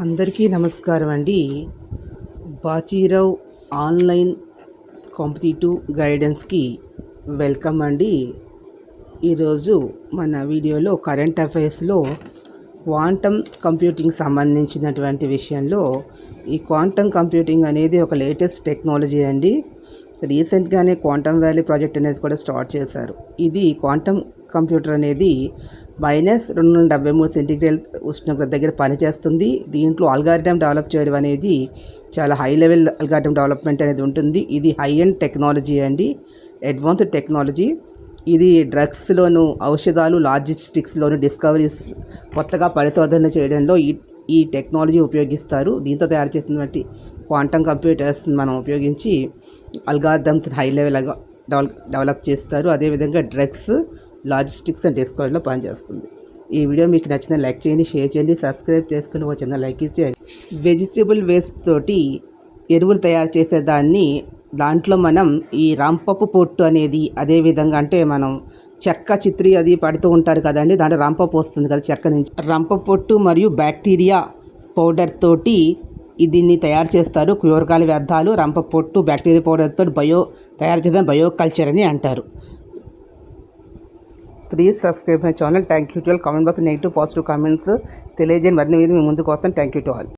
అందరికీ నమస్కారం అండి. బాజీరావ్ ఆన్లైన్ కాంపిటీటివ్ గైడెన్స్కి వెల్కమ్ అండి. ఈరోజు మన వీడియోలో కరెంట్ అఫైర్స్లో క్వాంటమ్ కంప్యూటింగ్ సంబంధించినటువంటి విషయంలో ఈ క్వాంటమ్ కంప్యూటింగ్ అనేది ఒక లేటెస్ట్ టెక్నాలజీ అండి. రీసెంట్గానే క్వాంటమ్ వ్యాలీ ప్రాజెక్ట్ అనేది కూడా స్టార్ట్ చేశారు. ఇది క్వాంటమ్ కంప్యూటర్ అనేది -273 ఉష్ణోగ్రత దగ్గర పనిచేస్తుంది. దీంట్లో అల్గారిథం డెవలప్ చేయడం అనేది చాలా హై లెవెల్ అల్గారిథం డెవలప్మెంట్ అనేది ఉంటుంది. ఇది హై ఎండ్ టెక్నాలజీ అండి, అడ్వాన్స్డ్ టెక్నాలజీ. ఇది డ్రగ్స్లోను, ఔషధాలు, లాజిస్టిక్స్లోను డిస్కవరీస్, కొత్తగా పరిశోధనలు చేయడంలో ఈ టెక్నాలజీ ఉపయోగిస్తారు. దీంతో తయారు చేసినటువంటి క్వాంటమ్ కంప్యూటర్స్ మనం ఉపయోగించి అల్గారిథమ్స్ హై లెవెల్ డెవలప్ చేస్తారు. అదేవిధంగా డ్రగ్స్, లాజిస్టిక్స్ అండ్ డిస్కవరీలో పనిచేస్తుంది. ఈ వీడియో మీకు నచ్చిన లైక్ చేయండి, షేర్ చేయండి, సబ్స్క్రైబ్ చేసుకుని ఒక చిన్న లైక్ ఇచ్చేయండి. వెజిటబుల్ వేస్ట్ తోటి ఎరువులు తయారు చేసేదాన్ని, దాంట్లో మనం ఈ రంపపు పొట్టు అనేది, అదేవిధంగా అంటే మనం చెక్క చిత్రి అది పడుతూ ఉంటారు కదండి, దాంట్లో రంపపు వస్తుంది కదా చెక్క నుంచి. రంప పొట్టు మరియు బ్యాక్టీరియా పౌడర్ తోటి దీన్ని తయారు చేస్తారు. కూరగాయల వ్యర్థాలు, రంప పొట్టు, బ్యాక్టీరియా పౌడర్ తోటి తయారు చేసిన బయోకల్చర్ అని అంటారు. Please subscribe my channel. Thank you to all. Comment box negative positive comments తెలియజేయండి. మరిన్ని మీ ముందుకు వస్తాను. Thank you to all.